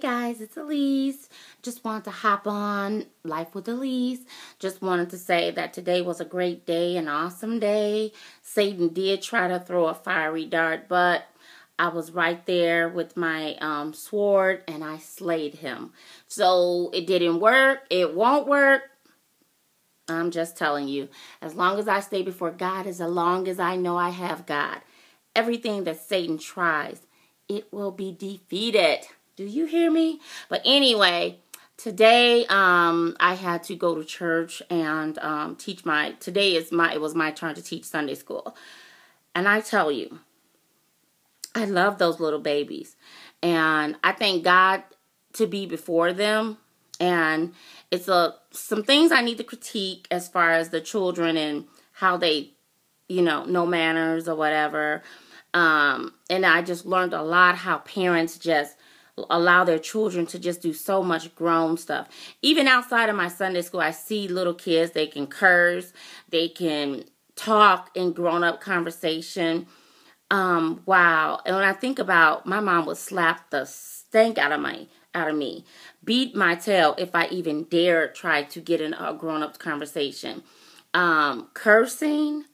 guys, it's Elise. Just wanted to hop on Life with Elise. Just wanted to say that today was a great day, an awesome day. Satan did try to throw a fiery dart, but I was right there with my sword and I slayed him. So it didn't work. It won't work. I'm just telling you, as long as I stay before God, as long as I know I have God, everything that Satan tries, it will be defeated. Do you hear me? But anyway, today I had to go to church and teach it was my turn to teach Sunday school. And I tell you, I love those little babies. And I thank God to be before them. And it's some things I need to critique as far as the children and how they, know manners or whatever. And I just learned a lot how parents just allow their children to just do so much grown stuff. Even outside of my Sunday school, I see little kids, they can curse, they can talk in grown-up conversation. Wow. And when I think about, my mom would slap the stank out of me, beat my tail if I even dared try to get in a grown-up conversation. Cursing,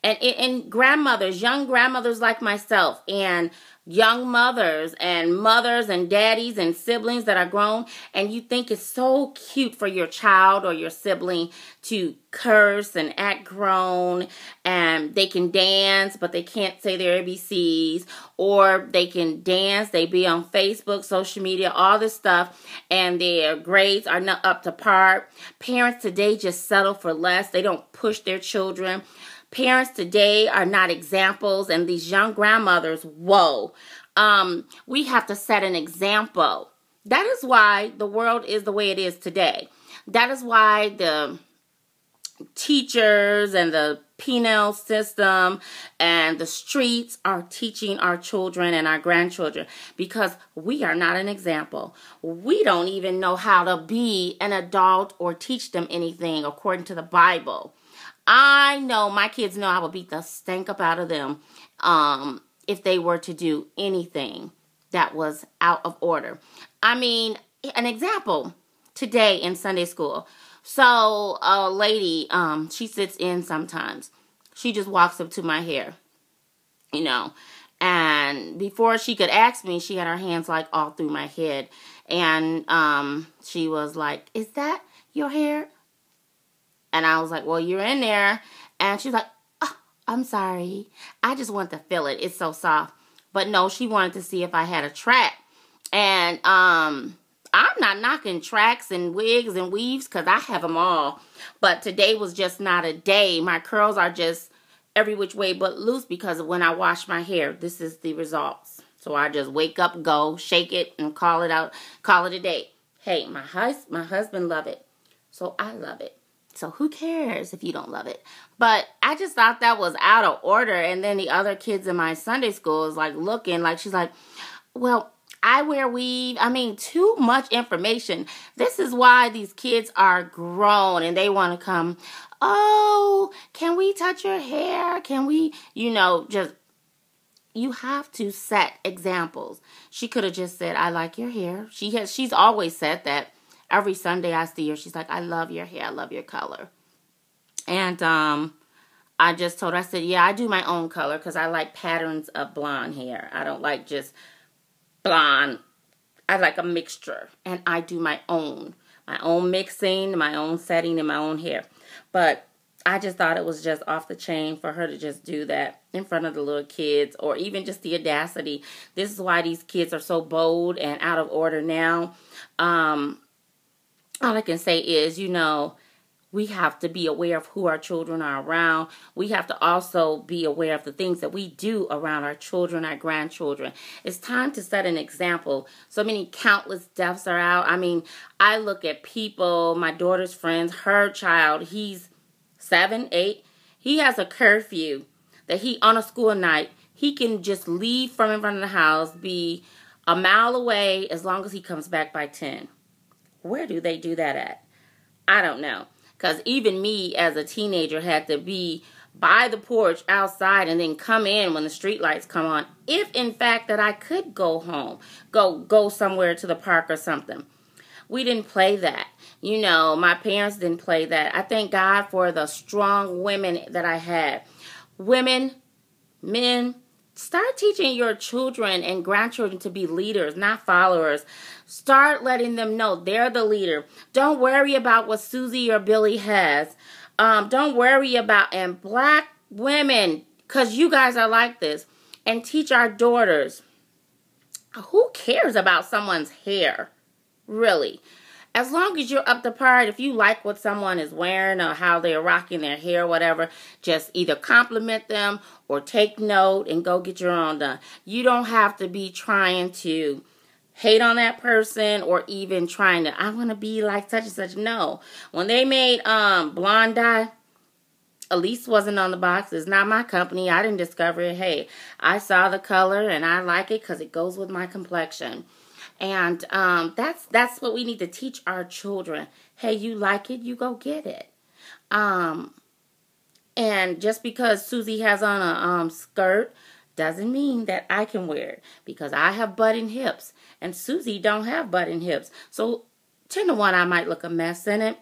and grandmothers, young grandmothers like myself, and young mothers and daddies and siblings that are grown, and you think it's so cute for your child or your sibling to curse and act grown, and they can dance, but they can't say their ABCs, or they can dance, they be on Facebook, social media, all this stuff, and their grades are not up to par. Parents today just settle for less. They don't push their children. Parents today are not examples, and these young grandmothers, whoa. We have to set an example. That is why the world is the way it is today. That is why the teachers and the penal system and the streets are teaching our children and our grandchildren, because we are not an example. We don't even know how to be an adult or teach them anything according to the Bible. I know my kids know I will beat the stank up out of them if they were to do anything that was out of order. I mean, an example today in Sunday school. So a lady, she sits in sometimes. She just walks up to my hair, and before she could ask me, she had her hands like all through my head. And she was like, "Is that your hair?" And I was like, "Well, you're in there." And she's like, "Oh, I'm sorry. I just want to feel it. It's so soft." But no, she wanted to see if I had a track. And I'm not knocking tracks and wigs and weaves, because I have them all. But today was just not a day. My curls are just every which way but loose, because when I wash my hair, this is the results. So I just wake up, go, shake it, and call it out, call it a day. Hey, my husband love it. So I love it. So who cares if you don't love it? But I just thought that was out of order. And then the other kids in my Sunday school is like looking like, she's like, "Well, I wear weave." I mean, too much information. This is why these kids are grown and they want to come, "Oh, can we touch your hair? Can we," you have to set examples. She could have just said, "I like your hair." She's always said that. Every Sunday I see her, she's like, "I love your hair. I love your color." And I just told her, I said, "Yeah, I do my own color because I like patterns of blonde hair. I don't like just blonde. I like a mixture. And I do my own mixing, my own setting, and my own hair." But I just thought it was just off the chain for her to just do that in front of the little kids, or even just the audacity. This is why these kids are so bold and out of order now. All I can say is, we have to be aware of who our children are around. We have to also be aware of the things that we do around our children, our grandchildren. It's time to set an example. So many countless deaths are out. I mean, I look at people, my daughter's friends, her child, he's 7, 8. He has a curfew that on a school night, he can just leave from in front of the house, be a mile away as long as he comes back by 10. Where do they do that at? I don't know. Because even me as a teenager had to be by the porch outside and then come in when the street lights come on. If in fact that I could go home, go somewhere to the park or something. We didn't play that. You know, my parents didn't play that. I thank God for the strong women that I had. Women, men, start teaching your children and grandchildren to be leaders, not followers. Start letting them know they're the leader. Don't worry about what Susie or Billy has. Don't worry about, and black women, because you guys are like this, and teach our daughters. Who cares about someone's hair? Really, as long as you're up to par, if you like what someone is wearing or how they're rocking their hair, whatever, just either compliment them or take note and go get your own done. You don't have to be trying to hate on that person or even trying to, I want to be like such and such. No. When they made blonde dye, Elease wasn't on the box. It's not my company. I didn't discover it. Hey, I saw the color and I like it because it goes with my complexion. And that's what we need to teach our children. Hey, you like it, you go get it. And just because Susie has on a skirt doesn't mean that I can wear it, because I have button hips and Susie don't have button hips. So 10 to 1, I might look a mess in it.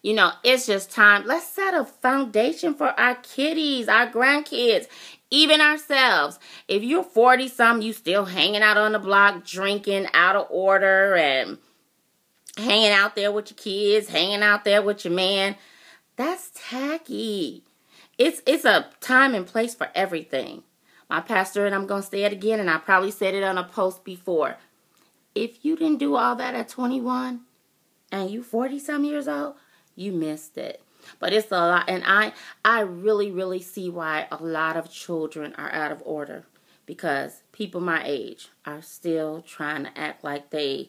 You know, it's just time. Let's set a foundation for our kiddies, our grandkids, even ourselves. If you're 40-something, you still hanging out on the block, drinking out of order and hanging out there with your kids, hanging out there with your man, that's tacky. It's a time and place for everything. My pastor, and I'm going to say it again, and I probably said it on a post before. If you didn't do all that at 21 and you 40-some years old, you missed it. But it's a lot, and I really, really see why a lot of children are out of order, because people my age are still trying to act like they're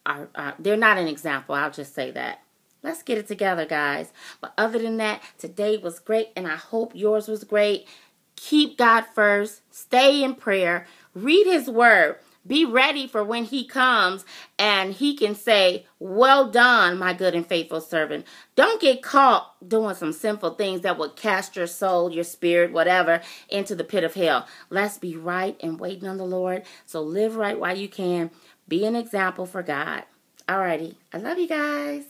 not an example. I'll just say that. Let's get it together, guys. But other than that, today was great, and I hope yours was great. Keep God first. Stay in prayer. Read His Word. Be ready for when He comes and He can say, well done, my good and faithful servant. Don't get caught doing some sinful things that would cast your soul, your spirit, whatever, into the pit of hell. Let's be right and waiting on the Lord. So live right while you can. Be an example for God. Alrighty. I love you guys.